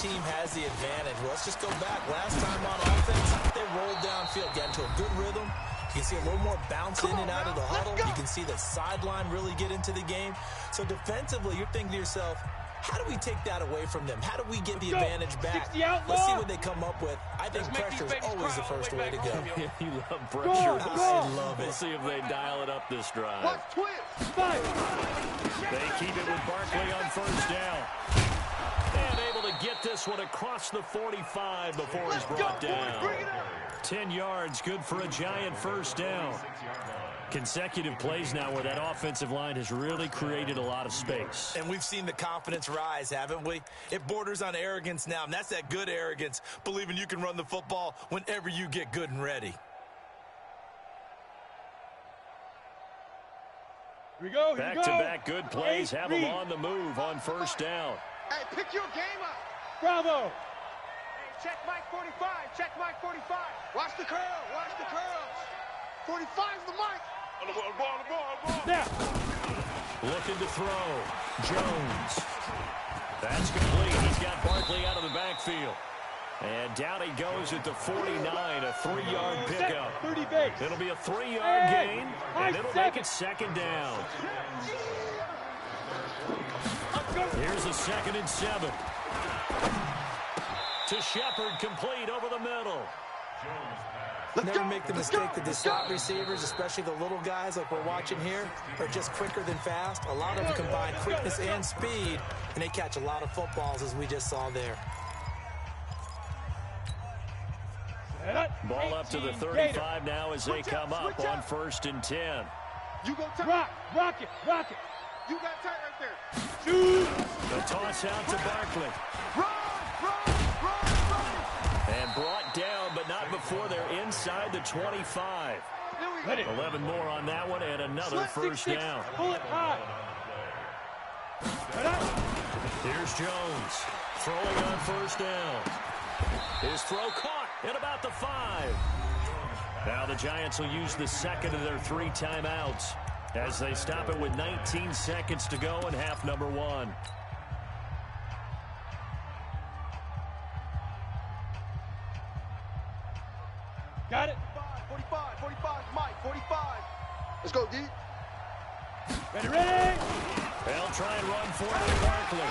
team has the advantage. Well, let's just go back. Last time on offense, they rolled downfield, got into a good rhythm. You can see a little more bounce in and out of the huddle. You can see the sideline really get into the game. So defensively, you're thinking to yourself, how do we take that away from them? How do we get the advantage back? Let's see what they come up with. I think pressure is always the first way to go. Yeah, you love pressure. I love it. We'll see if they dial it up this drive. They keep it with Barkley on first down. And able to get this one across the 45 before he's brought down. 10 yards, good for a Giant first down. Consecutive plays now where that offensive line has really created a lot of space. And we've seen the confidence rise, haven't we? It borders on arrogance now, and that's that good arrogance, believing you can run the football whenever you get good and ready. Here we go, Back-to-back good plays have them on the move on first down. Hey, pick your game up. Bravo. Hey, check Mike 45. Check Mike 45. Watch the curl. Watch the curls. 45's the mic. On the ball. Now. Looking to throw. Jones. That's complete. He's got Barkley out of the backfield. And down he goes at the 49, a 3-yard pickup. 30 base. It'll be a 3-yard gain, and it'll make it second down. Here's a 2nd and 7. To Shepard, complete over the middle. Never make the mistake that the slot receivers, especially the little guys like we're watching here, are just quicker than fast. A lot of them combine quickness and speed, and they catch a lot of footballs, as we just saw there. Ball up to the 35 now as they come up on 1st and 10. You go rock it. You got tight right there. Shoot. The toss out to Barkley. Run. And brought down, but not before they're inside the 25. 11 more on that one, and another first down. Pull it high. Here's Jones. Throwing on first down. His throw caught at about the 5. Now the Giants will use the second of their 3 timeouts as they stop it with 19 seconds to go in half number 1. Got it. 45, Mike, 45. Let's go, D. Ready. They'll try and run forward Barkley.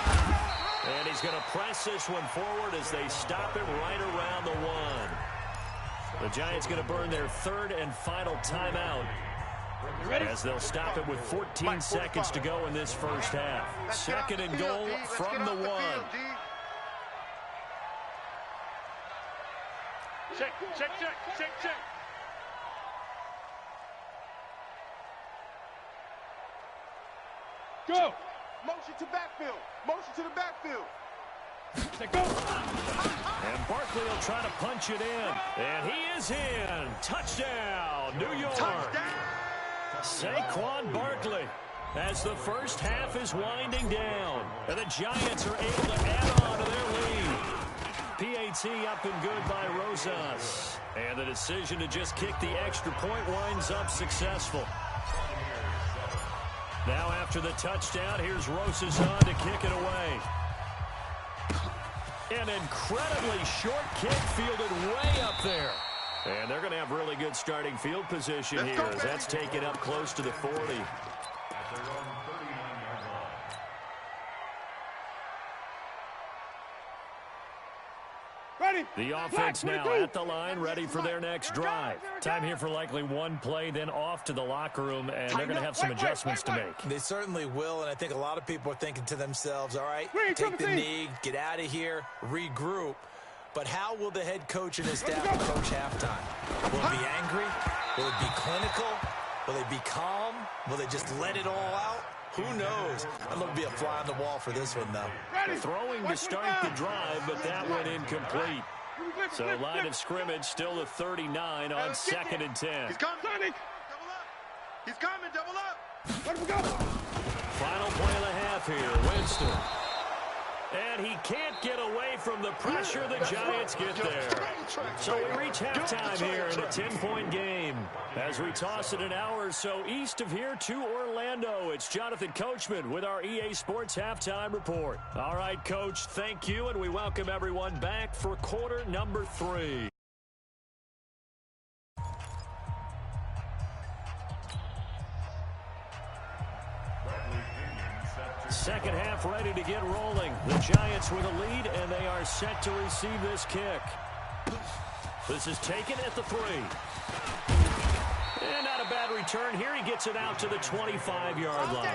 And he's going to press this one forward as they stop him right around the 1. The Giants going to burn their 3rd and final timeout as they'll stop it with 14 seconds to go in this first half. 2nd and goal from the 1. Check. Go. Motion to the backfield. Go. And Barkley will try to punch it in. And he is in. Touchdown, New York. Saquon Barkley as the first half is winding down. And the Giants are able to add on to their lead. PAT up and good by Rosas. And the decision to just kick the extra point winds up successful. Now after the touchdown, here's Rosas on to kick it away. An incredibly short kick fielded way up there. And they're going to have really good starting field position here as that's taken up close to the 40. Ready. The offense now at the line, ready for their next drive. Time here for likely one play, then off to the locker room, and they're going to have some adjustments to make. They certainly will, and I think a lot of people are thinking to themselves, all right, take the knee, get out of here, regroup. But how will the head coach and his staff approach halftime? Will it be angry? Will it be clinical? Will they be calm? Will they just let it all out? Who knows? I'm going to be a fly on the wall for this one, though. Throwing to start the drive, but that went incomplete. So line of scrimmage still the 39 on 2nd and 10. He's coming. Double up. He's coming. Double up. Let him go. Final play of the half here. Winston. And he can't get away from the pressure the Giants get there. So we reach halftime here in a 10-point game. As we toss it an hour or so east of here to Orlando, it's Jonathan Coachman with our EA Sports Halftime Report. All right, Coach, thank you, and we welcome everyone back for quarter number 3. Second half ready to get rolling. The Giants with a lead, and they are set to receive this kick. This is taken at the 3. And not a bad return here. He gets it out to the 25-yard line.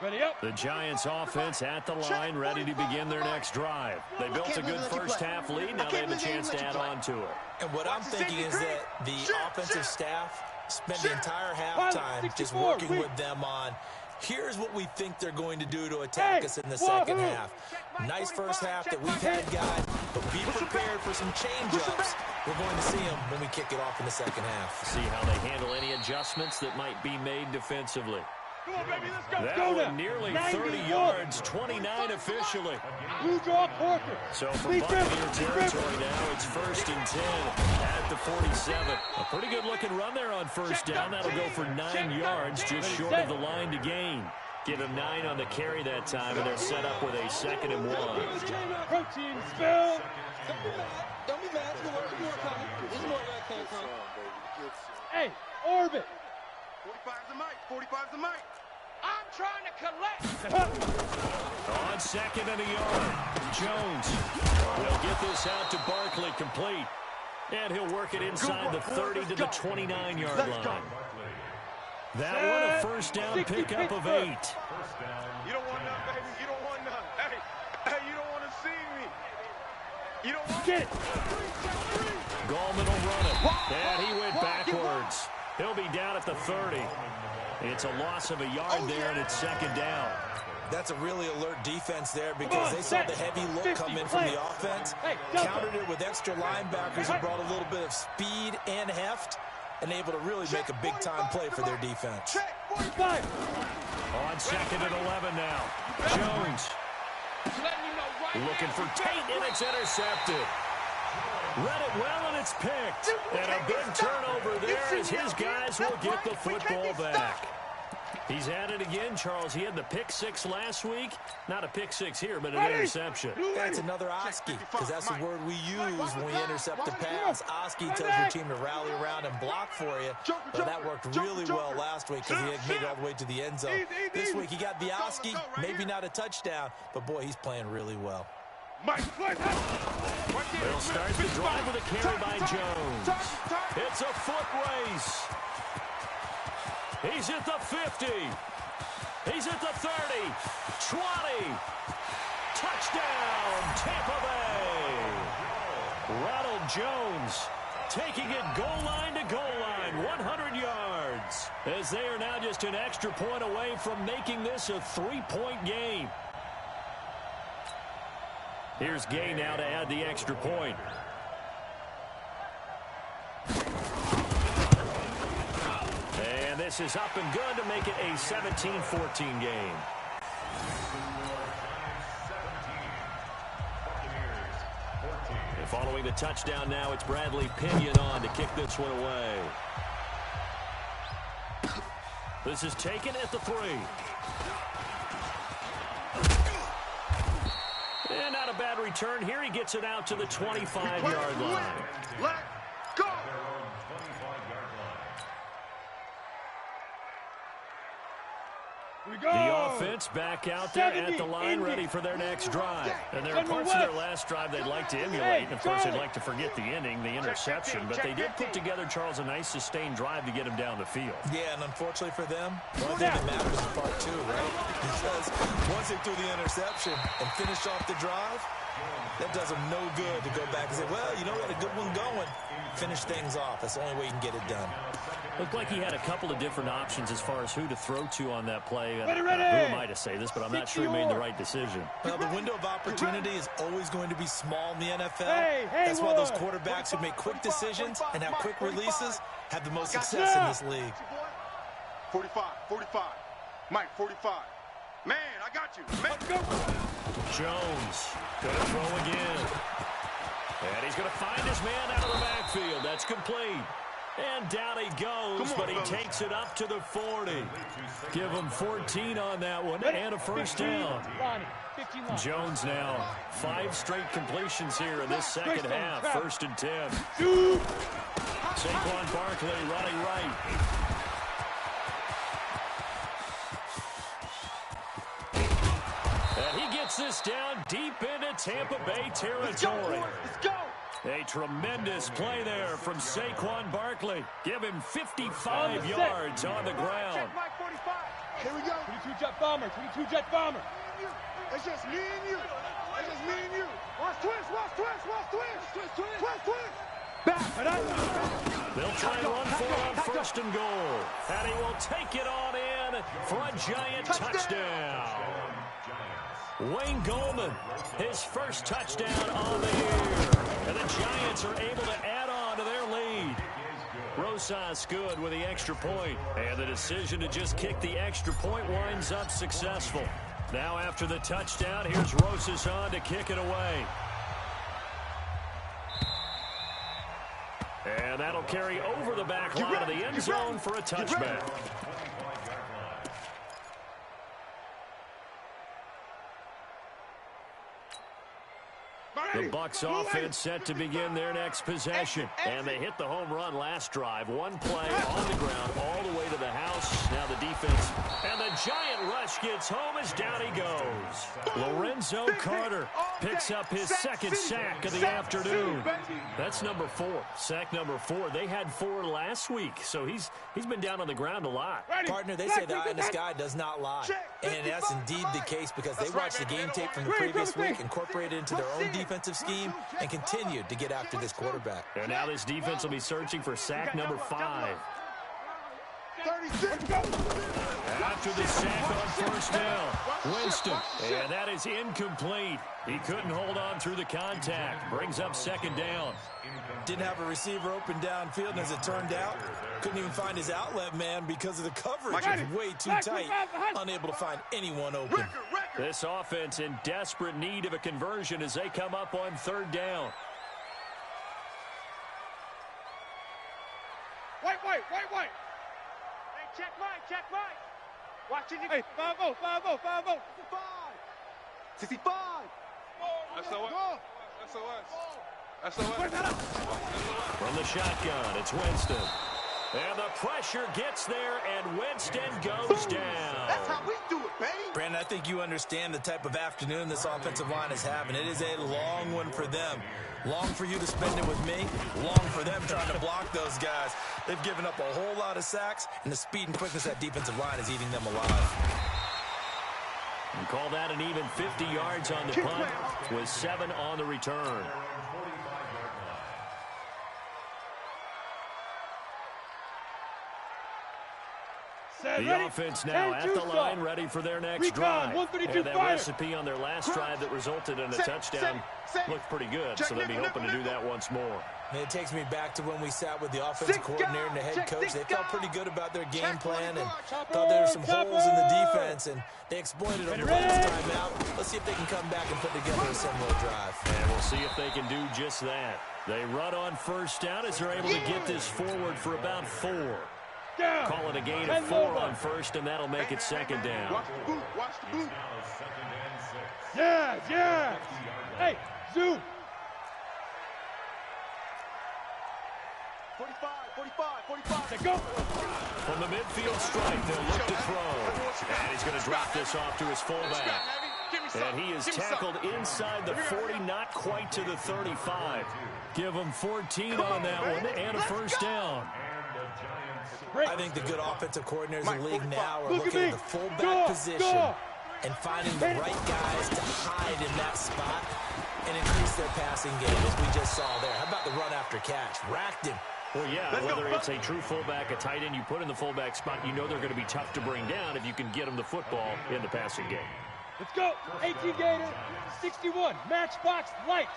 Ready up. The Giants offense at the line, ready to begin their next drive. They built a good first half lead. Now they have a chance to add on to it. And what I'm thinking is that the offensive staff spent the entire halftime just working with them on, here's what we think they're going to do to attack us in the second half. Nice first half that we've had, guys, but be prepared for some change-ups. We're going to see them when we kick it off in the second half. See how they handle any adjustments that might be made defensively. Come on, baby, let's go. That one nearly 30 yards, 29 officially. Blue draw quarter. So for Buccaneer territory now, it's 1st and 10 at the 47. A pretty good-looking run there on first down. That'll go for 9 yards, just short of the line to gain. Give him 9 on the carry that time, and they're set up with a 2nd and 1. Protein spill. Don't be mad. This is more coming. This is more where I came from. Hey, orbit. 45's the mic. 45's the mic. I'm trying to collect. On 2nd and a yard, Jones will get this out to Barkley, complete. And he'll work it inside the 30 to the 29-yard line. That one a first down pickup of 8. You don't want none, baby. You don't want none. Hey, you don't want to see me. You don't want Get it. Gallman will run it. And he went backwards. He'll be down at the 30. It's a loss of a yard there, and it's 2nd down. That's a really alert defense there because they saw the heavy look come in from the offense, countered it with extra linebackers who brought a little bit of speed and heft, and able to really make a big-time play for their defense. On 2nd and 11 now. Jones looking for Tate, and it's intercepted. Read it well, and it's picked. And a big turnover there as his guys will get the football back. He's at it again, Charles. He had the pick 6 last week. Not a pick 6 here, but an interception. That's another Oski, because that's the word we use when we intercept a pass. Oski tells your team to rally around and block for you. But that worked really well last week because he had made it all the way to the end zone. This week he got the Oski, maybe not a touchdown, but boy, he's playing really well. They'll start the drive with a carry by Jones. It's a foot race. He's at the 50. He's at the 30. 20. Touchdown, Tampa Bay. Ronald Jones taking it goal line to goal line, 100 yards. As they are now just an extra point away from making this a 3-point game. Here's Gay now to add the extra point. And this is up and good to make it a 17-14 game. And following the touchdown now, it's Bradley Pinion on to kick this one away. This is taken at the 3. And not a bad return here. He gets it out to the 25-yard line. Let go. The offense back out there at the line, ready for their next drive. And there are parts of their last drive they'd like to emulate. And, of course, they'd like to forget the ending, the interception. But they did put together, Charles, a nice sustained drive to get him down the field. Yeah, and unfortunately for them, one thing that matters is part 2, right? Because once they threw the interception and finished off the drive, that does them no good to go back and say, well, you know, we had a good one going. Finish things off. That's the only way you can get it done. Looked like he had a couple of different options as far as who to throw to on that play. Ready. Who am I to say this, but I'm not sure he made the right decision. Well, the window of opportunity is always going to be small in the NFL. That's why those quarterbacks who make quick decisions and have quick releases have the most success in this league. 45, 45. Mike, 45. Man, I got you. Man. Let's go. Jones gonna throw again. And he's gonna find his man out of the backfield. That's complete. And down he goes, but he takes it up to the 40. Give him 14 on that one and a first down. Jones now 5 straight completions here in this second half. 1st and 10. Saquon Barkley running right. And he gets this down deep into Tampa Bay territory. Let's go. A tremendous play there from Saquon Barkley. Give him 55 yards on the ground. Check Mike 45. Here we go. 22 jet bomber. 22 jet bomber. It's just me and you. It's just me and you. Watch twist, watch twist, watch twist. Twist, twist. Twist, twist. Back. They'll try and run for it on 1st and goal. And he will take it on in for a giant touchdown. Wayne Goldman, his first touchdown on the year. And the Giants are able to add on to their lead. Rosas good with the extra point. And the decision to just kick the extra point winds up successful. Now after the touchdown, here's Rosas on to kick it away. And that'll carry over the back line of the end zone for a touchback. The Bucs offense set to begin their next possession. And they hit the home run last drive. One play on the ground all the way to the house. Now the defense. And the giant rush gets home as down he goes. Lorenzo Carter picks up his 2nd sack of the afternoon. That's number 4. Sack number 4. They had 4 last week, so he's been down on the ground a lot. Partner, they say the eye in the sky does not lie. And that's indeed the case because they watched the game tape from the previous week, incorporated it into their own defensive scheme, and continued to get after this quarterback. And now this defense will be searching for sack number 5. 36. After the sack on 1st down, Winston. And that is incomplete. He couldn't hold on through the contact. Brings up 2nd down. Didn't have a receiver open downfield, and as it turned out, couldn't even find his outlet man because of the coverage. It was way too tight, unable to find anyone open. This offense in desperate need of a conversion as they come up on 3rd down. White. Hey, check Mike. Watch it. Hey, 5-0. 65. SOS. From the shotgun, it's Winston. And the pressure gets there, and Winston goes down. That's how we do it, baby. Brandon, I think you understand the type of afternoon this offensive line is having. It is a long one for them. Long for you to spend it with me. Long for them trying to block those guys. They've given up a whole lot of sacks, and the speed and quickness of that defensive line is eating them alive. And call that an even 50 yards on the punt with 7 on the return. The offense now at the line, ready for their next drive. And that recipe on their last drive that resulted in a touchdown looked pretty good, so they'll be hoping to do that once more. And it takes me back to when we sat with the offensive coordinator and the head coach. They felt pretty good about their game plan and thought there were some holes in the defense, and they exploited them last time out. Let's see if they can come back and put together a similar drive. And we'll see if they can do just that. They run on 1st down as they're able to get this forward for about 4. Call it a gain of 4 on 1st, and that'll make it 2nd down. Watch the boot. Watch the boot. Yeah. Hey, zoom. 45. Let's go. From the midfield stripe, they'll look to throw. And he's going to drop this off to his fullback. And he is tackled inside the 40, not quite to the 35. Give him 14 on that one and a 1st down. I think the good offensive coordinators in the league now are looking at the fullback position and finding the right guys to hide in that spot and increase their passing game, as we just saw there. How about the run after catch? Racked him. Well, yeah, whether it's a true fullback, a tight end you put in the fullback spot, you know they're going to be tough to bring down if you can get them the football in the passing game. Let's go. 18 Gator, 61. Matchbox lights.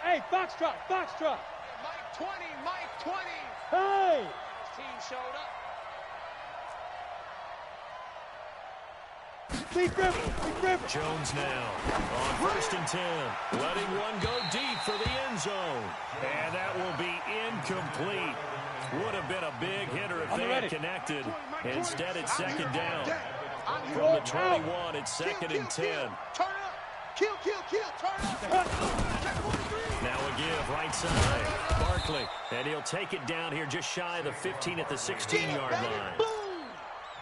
Hey, Foxtrot. Mike 20. Hey, team showed up. Jones now on 1st and 10. Letting one go deep for the end zone. And that will be incomplete. Would have been a big hitter if they had connected. Instead, it's 2nd down. From the 21, it's 2nd and 10. Turn up. Kill. Turn up. Now a give right side. Barkley. And he'll take it down here just shy of the 15 at the 16-yard line.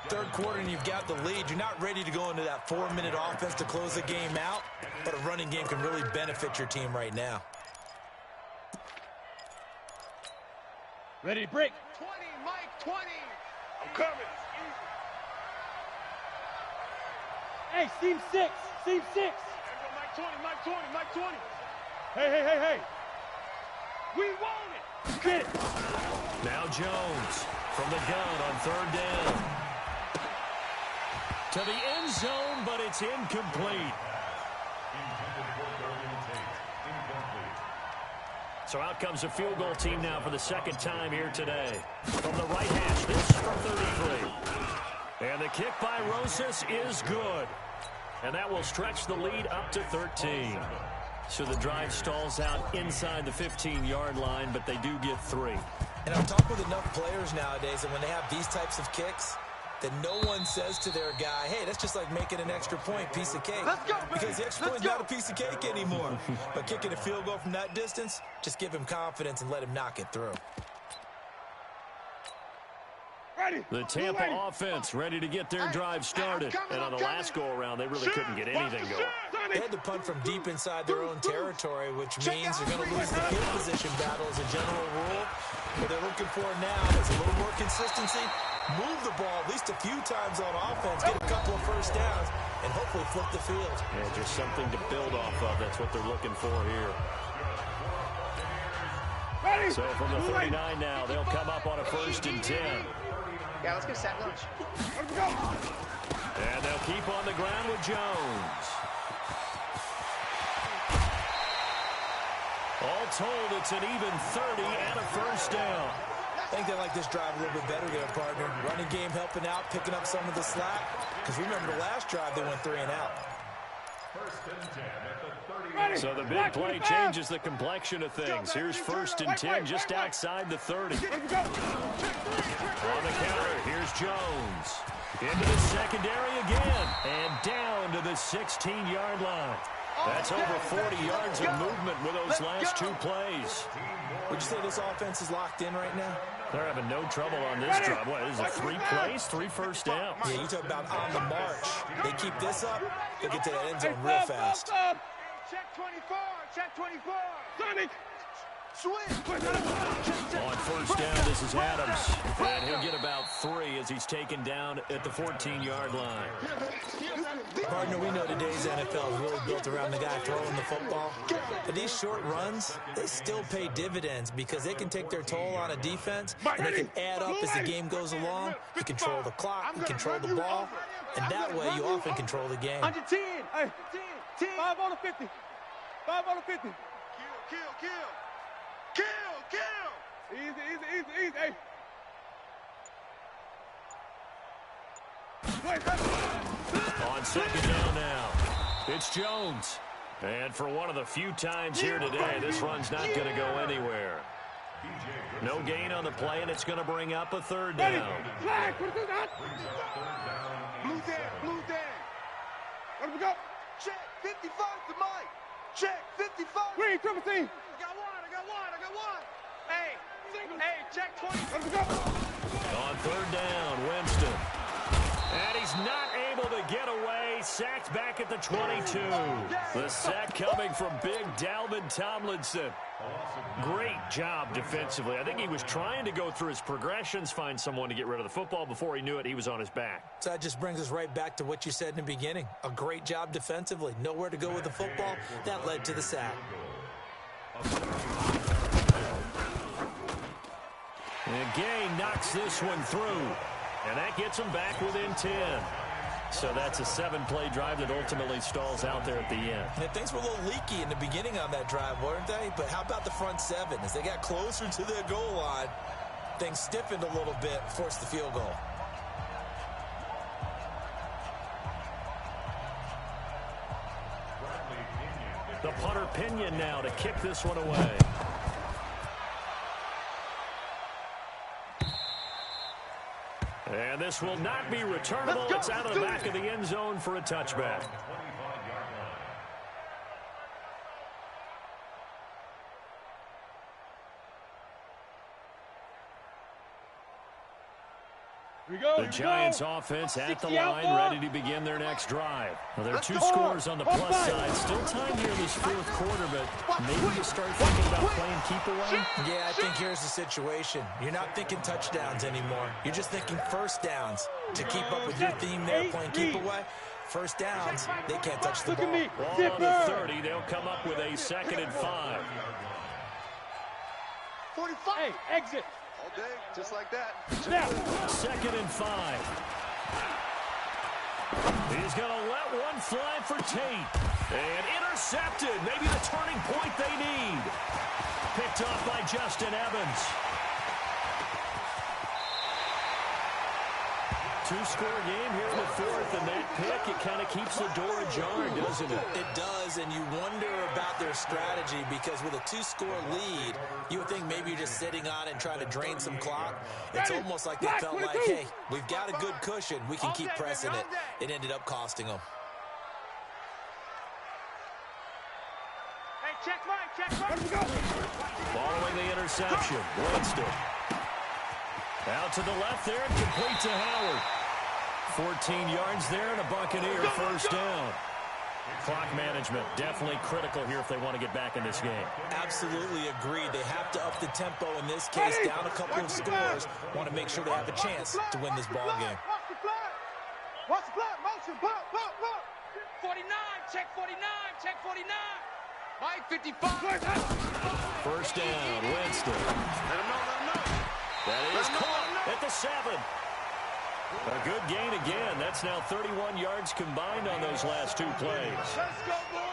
Third quarter and you've got the lead. You're not ready to go into that 4-minute offense to close the game out, but a running game can really benefit your team right now. Ready to break. 20, Mike, 20. I'm coming. Hey, seam 6. Seam 6. There go Mike 20. Hey. We want it. Get it. Now Jones from the gun on 3rd down. To the end zone, but it's incomplete. So out comes the field goal team now for the 2nd time here today. From the right hash, this from 33. And the kick by Rosas is good. And that will stretch the lead up to 13. So the drive stalls out inside the 15-yard line, but they do get 3. And I've talked with enough players nowadays that when they have these types of kicks, that no one says to their guy, hey, that's just like making an extra point, piece of cake. Let's go, baby. Because the extra point's not a piece of cake anymore. But kicking a field goal from that distance, just give him confidence and let him knock it through. The Tampa offense ready to get their drive started. And on the last go-around, they really couldn't get anything going. They had to punt from deep inside their own territory, which means they're going to lose the field position battle as a general rule. What they're looking for now is a little more consistency, move the ball at least a few times on offense, get a couple of first downs, and hopefully flip the field. Yeah, just something to build off of. That's what they're looking for here. So from the 39 now, they'll come up on a 1st and 10. Yeah, let's get set lunch. And they'll keep on the ground with Jones. All told, it's an even 30 and a first down. I think they like this drive a little bit better there, partner. Running game helping out, picking up some of the slack. Because remember the last drive, they went 3 and out. So the big play changes the complexion of things. Here's 1st and 10 just outside the 30. On the counter, here's Jones. Into the secondary again. And down to the 16-yard line. That's over 40 yards of movement with those last 2 plays. Would you say this offense is locked in right now? They're having no trouble on this drive. What is it, 3 plays, 3 first downs? Yeah, you talk about on the march. They keep this up, they'll get to that end zone real fast. Check 24. Check 24. Sonic. Swing. On 1st down, this is Adams. And he'll get about 3 as he's taken down at the 14-yard line. Partner, we know today's NFL is really built around the guy throwing the football. But these short runs, they still pay dividends because they can take their toll on a defense, and they can add up as the game goes along. You control the clock, you control the ball, and that way you often control the game. Under 10. Hey, 10. 5 on the 50. 5 on the 50. Kill. Easy. Hey. On 2nd down now, it's Jones. And for one of the few times here today, this run's not going to go anywhere. No gain on the play, and it's going to bring up a 3rd down. Blue down. Where do we go? Check 55 to Mike. Check 55. Green, triple team. I got one. Hey, check 20. Where do we go? On 3rd down, Winston. And he's not able to get away. Sacked back at the 22. The sack coming from big Dalvin Tomlinson. Great job defensively. I think he was trying to go through his progressions, find someone to get rid of the football. Before he knew it, he was on his back. So that just brings us right back to what you said in the beginning. A great job defensively. Nowhere to go with the football. That led to the sack. And Gay knocks this one through. And that gets him back within 10. So that's a 7-play drive that ultimately stalls out there at the end. And things were a little leaky in the beginning on that drive, weren't they? But how about the front 7? As they got closer to their goal line, Things stiffened a little bit, forced the field goal. The punter Pinion now to kick this one away. And this will not be returnable. It's out of the back of the end zone for a touchback. The Giants offense at the line, ready to begin their next drive. Well, there are two scores on the plus side. Still time here in this fourth quarter, but maybe you start thinking about playing keep away? Yeah, I think here's the situation. You're not thinking touchdowns anymore. You're just thinking first downs. To keep up with your theme there, playing keep away, first downs, they can't touch the ball. Ball on the 30, they'll come up with a 2nd and 5. 45. Hey, exit. All day, just like that. Snap. 2nd and 5. He's going to let one fly for Tate. And intercepted. Maybe the turning point they need. Picked off by Justin Evans. Two-score game here in the fourth, and that pick, it kind of keeps the door ajar, doesn't it? It does, and you wonder about their strategy because with a two-score lead, you would think maybe you're just sitting on it and trying to drain some clock. It's almost like they felt like, hey, we've got a good cushion. We can keep pressing it. It ended up costing them. Hey, check Mike. Following the interception, Winston. Out to the left there and complete to Howard. 14 yards there and a Buccaneer first down. Clock management definitely critical here if they want to get back in this game. Absolutely agreed. They have to up the tempo in this case, down a couple of scores. Want to make sure they have a chance to win this ball game. Watch the flag. Motion. Pop. 49. Check 49. Check 49. Mike, 55. First down, Winston. Let him know. That is caught at the 7. A good gain again. That's now 31 yards combined on those last two plays.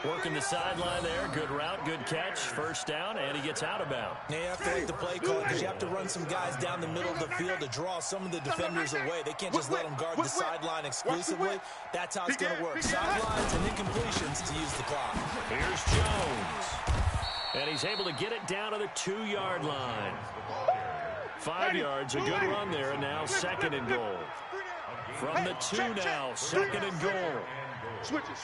Working the sideline there. Good route, good catch. First down, and he gets out of bounds. Yeah, you have to like the play call because you have to run some guys down the middle of the field to draw some of the defenders away. They can't just let them guard the sideline exclusively. That's how it's going to work. Sidelines and incompletions to use the clock. Here's Jones. And he's able to get it down to the 2-yard line. 5 yards, a good run there, and now 2nd and goal. From the 2 now, 2nd and goal. Switch it.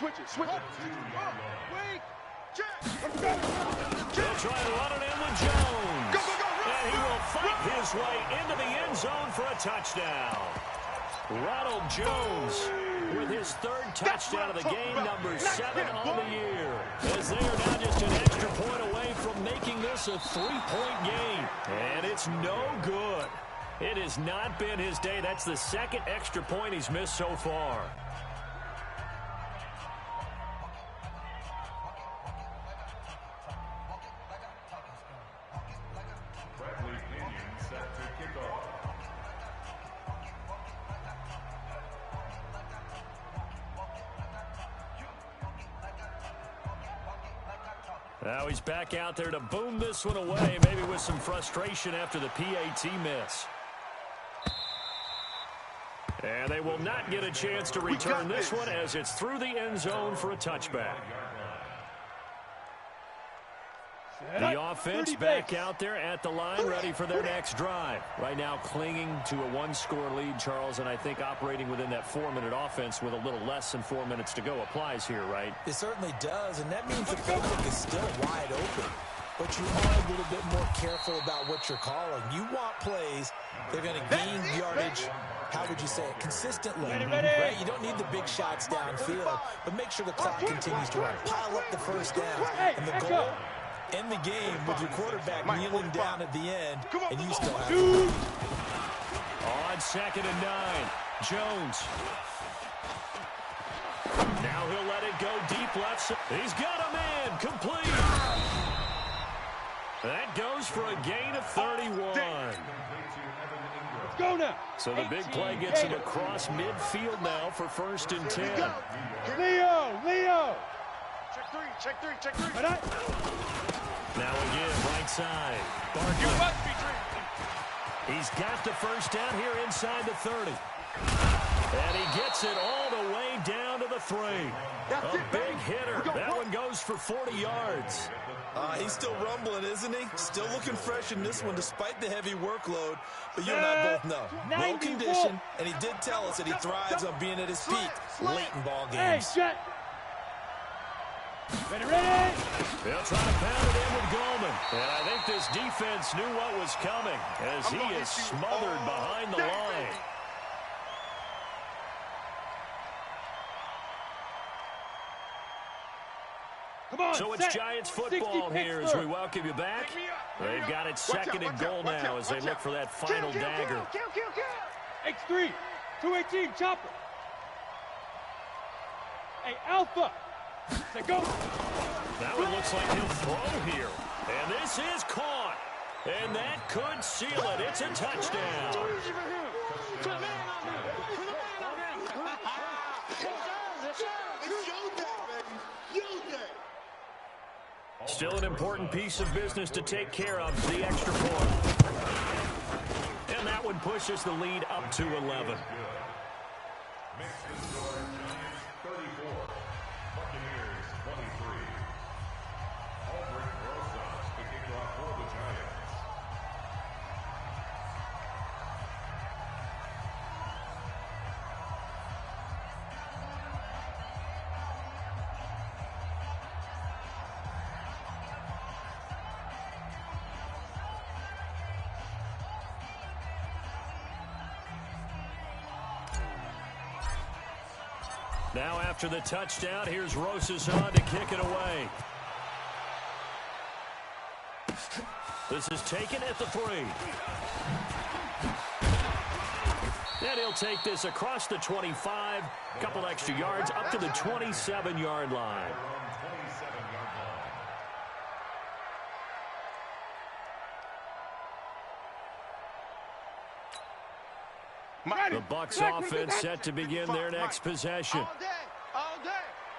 They'll try to run it in with Jones. And he will fight his way into the end zone for a touchdown. Ronald Jones with his 3rd touchdown of the game, number 7 on the year. As they are now just an extra point away from making this a 3-point game. And it's no good. It has not been his day. That's the 2nd extra point he's missed so far. Now he's back out there to boom this one away, maybe with some frustration after the PAT miss. And they will not get a chance to return this one as it's through the end zone for a touchback. The offense back out there at the line, ready for their next drive. Right now clinging to a 1-score lead, Charles, and I think operating within that 4-minute offense with a little less than 4 minutes to go applies here, right? It certainly does, and that means the playbook is still wide open. But you are a little bit more careful about what you're calling. You want plays, they're going to gain yardage, how would you say it, consistently. Right? You don't need the big shots downfield, but make sure the clock continues to run. Pile up the first down, and the goal, end the game with your quarterback kneeling down at the end, and you still have it. On 2nd and 9, Jones. Now he'll let it go deep left. He's got a man complete. That goes for a gain of 31. Let's go now. So the big play gets him across midfield now for 1st and 10. Leo. Check three. Now again, right side. Barkley. You must be dreaming. He's got the first down here inside the 30. And he gets it all the way down to the 3. A big hitter. That one goes for 40 yards. He's still rumbling, isn't he? Still looking fresh in this one despite the heavy workload. But you and I both know. Well conditioned, and he did tell us that he thrives on being at his peak late in ball games. Hey, ready. They'll try to pound it in with Goldman. And I think this defense knew what was coming as he is smothered behind the line. So it's Giants football here as we welcome you back. They've got it second and goal now as they look for that final dagger. X3, 218, chopper. Hey, Alpha. Say go. That one looks like he'll throw here. And this is caught. And that could seal it. It's a touchdown. Still an important piece of business to take care of, the extra point. And that one pushes the lead up to 11. Now after the touchdown, here's Rosas on to kick it away. This is taken at the 3. And he'll take this across the 25, couple extra yards up to the 27-yard line. The Bucs offense set to begin their next possession. All day.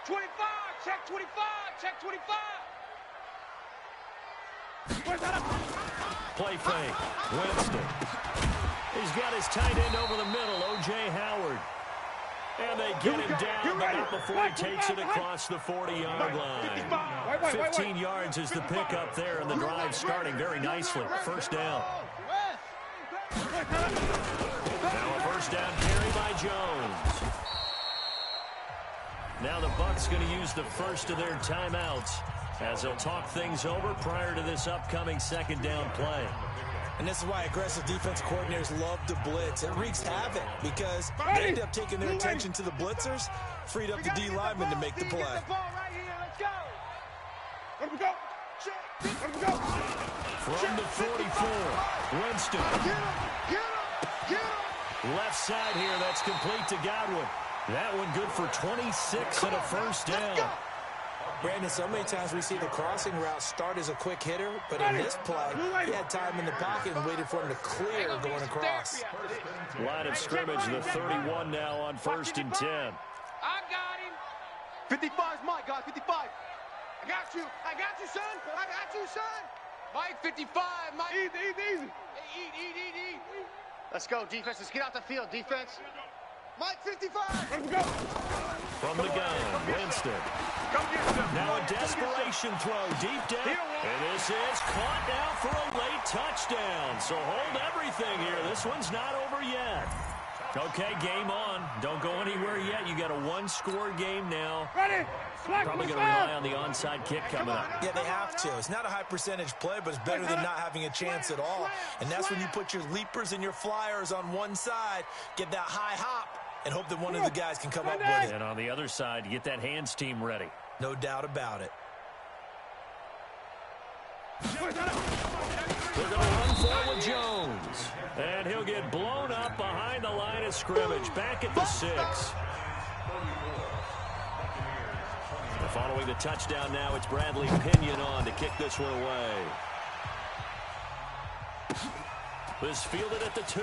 25, check 25, check 25. Play fake. Winston. He's got his tight end over the middle, O.J. Howard. And they get him down, but not before he takes it across the 40-yard line. 15 yards is the pickup there, and the drive starting very nicely. First down. Now a first down carry by Jones. Now the Bucs going to use the first of their timeouts as they'll talk things over prior to this upcoming second down play. And this is why aggressive defense coordinators love to blitz. It wreaks havoc because they end up taking their attention to the blitzers, freed up the D lineman to make the play. Let him go. From the 44, Winston. Left side here, that's complete to Godwin. That one good for 26 and a first down. Brandon, so many times we see the crossing route start as a quick hitter, but in this play, he had time in the pocket and waited for him to clear going across. Line of scrimmage, the 31 now on 1st and 10. I got him. 55's Mike, guys, 55. I got you, son. I got you, son. Mike, 55, Mike. Easy. Eat. Let's go, defense. Let's get out the field, defense. Mike, 55. Let's go. From the gun, Winston. Now a desperation throw deep down. And this is caught now for a late touchdown. So hold everything here. This one's not over yet. Okay, game on. Don't go anywhere yet. You got a one-score game now. Ready. Probably going to rely on the onside kick coming up. Yeah, they have to. It's not a high-percentage play, but it's better than not having a chance at all. And that's when you put your leapers and your flyers on one side, get that high hop, and hope that one of the guys can come up with it. And on the other side, you get that hands team ready. No doubt about it. They're going to run forward Jones. And he'll get blown up behind the line of scrimmage. Back at the 6. Following the touchdown now, it's Bradley Pinion on to kick this one away. This fielded at the 2.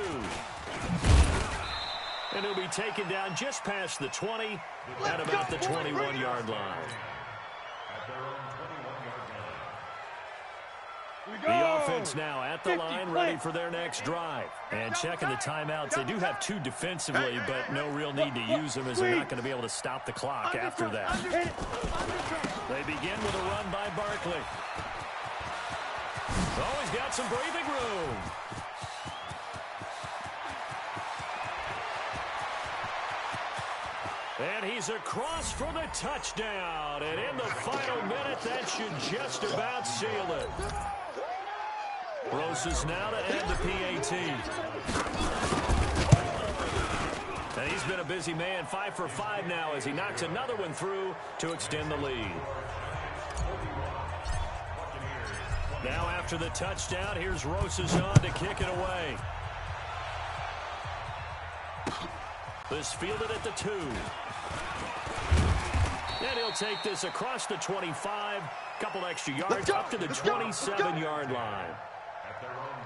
And he'll be taken down just past the 20 at about the 21-yard line. The offense now at the line, ready for their next drive. And checking the timeouts, they do have 2 defensively, but no real need to use them as they're not going to be able to stop the clock after that. They begin with a run by Barkley. Oh, he's got some breathing room. And he's across for the touchdown. And in the final minute, that should just about seal it. Roses now to add the PAT. And he's been a busy man, 5 for 5 now as he knocks another one through to extend the lead. Now after the touchdown, here's Roses on to kick it away. This fielded at the 2. And he'll take this across the 25, couple extra yards up to the 27-yard line. At their own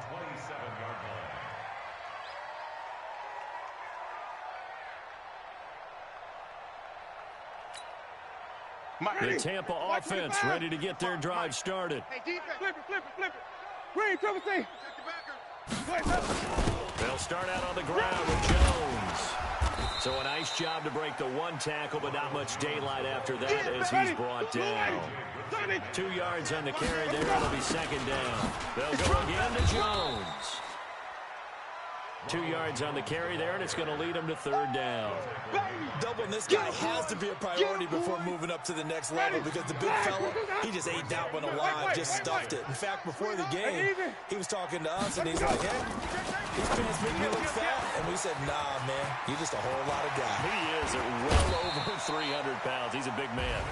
27-yard line. The Tampa offense ready to get their drive started. Hey, defense. Flip it. Green, triple T. They'll start out on the ground with Jones. So a nice job to break the 1 tackle, but not much daylight after that as he's brought down. 2 yards on the carry there. It'll be 2nd down. They'll go again to Jones. 2 yards on the carry there, and it's going to lead them to 3rd down. Doubling this guy has to be a priority before moving up to the next level because the big fella, he just ate that one alive, just stuffed it. In fact, before the game, he was talking to us, and he's like, hey, these pants make me look fat. And we said, nah, man, you're just a whole lot of guy. He is at well over 300 pounds. He's a big man.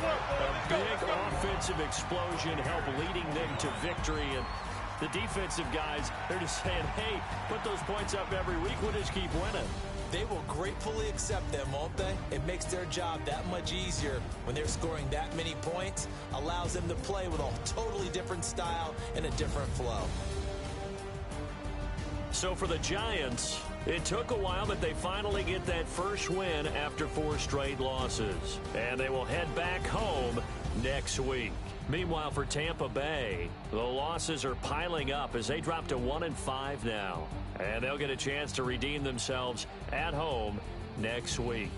A big offensive explosion helped leading them to victory. And the defensive guys, they're just saying, hey, put those points up every week. We'll just keep winning. They will gratefully accept them, won't they? It makes their job that much easier when they're scoring that many points. Allows them to play with a totally different style and a different flow. So for the Giants, it took a while, but they finally get that first win after 4 straight losses. And they will head back home next week. Meanwhile, for Tampa Bay, the losses are piling up as they drop to 1-5 now. And they'll get a chance to redeem themselves at home next week.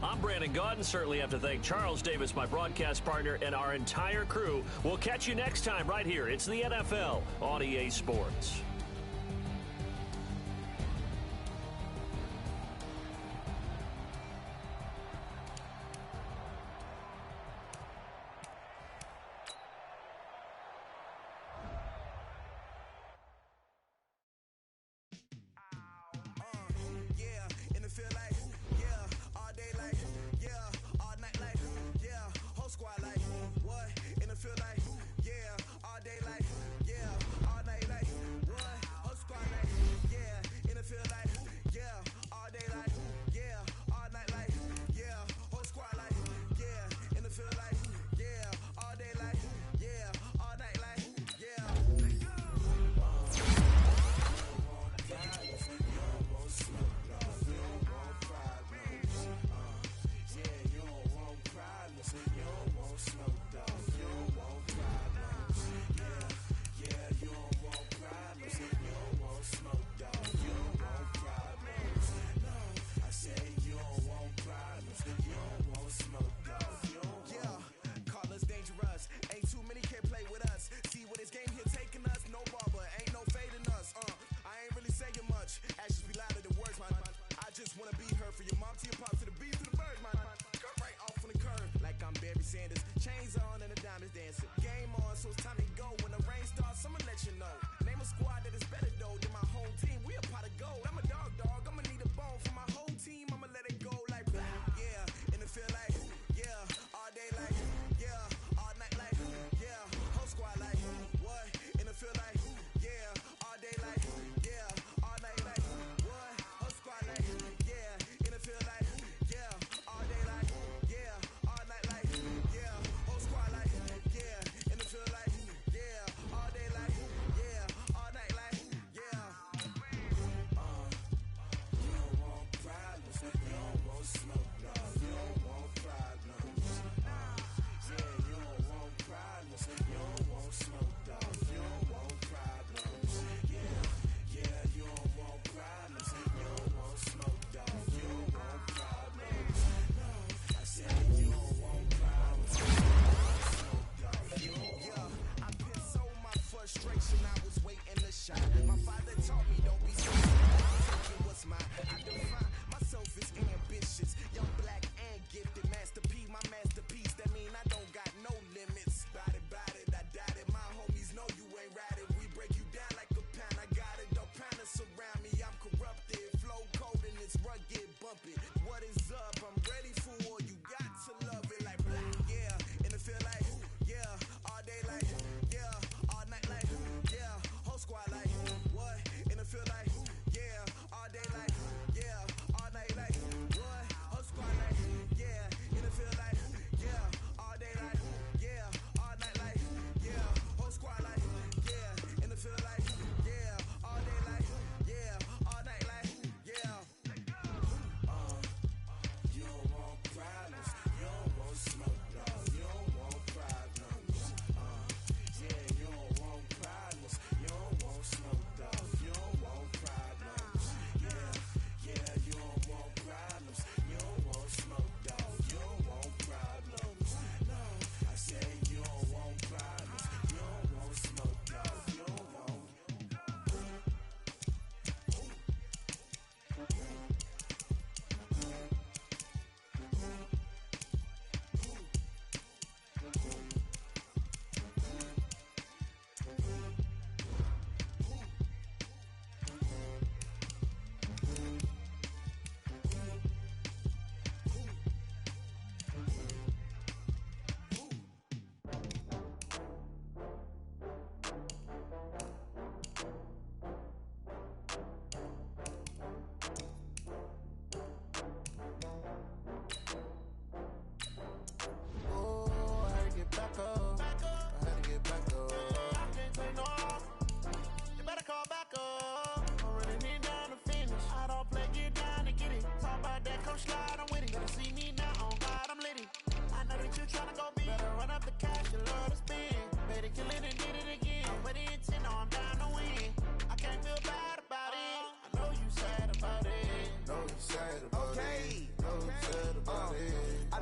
I'm Brandon Gaudin. Certainly have to thank Charles Davis, my broadcast partner, and our entire crew. We'll catch you next time right here. It's the NFL on EA Sports.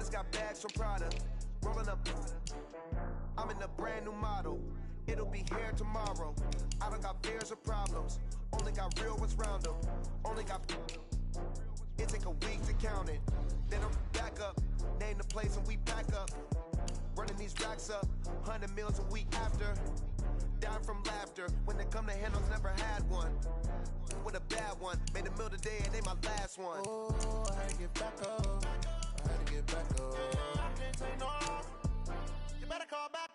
Just got bags from Prada. Rolling up. I'm in a brand new model. It'll be here tomorrow. I don't got fears or problems. Only got real ones round them. Only got. It take a week to count it. Then I'm back up. Name the place and we pack up. Running these racks up. 100 meals a week after. Dying from laughter. When they come to handles, never had one. With a bad one. Made a meal today and they my last one. Oh, I had to get back up. I had to get back up. I can't take no. You better call back.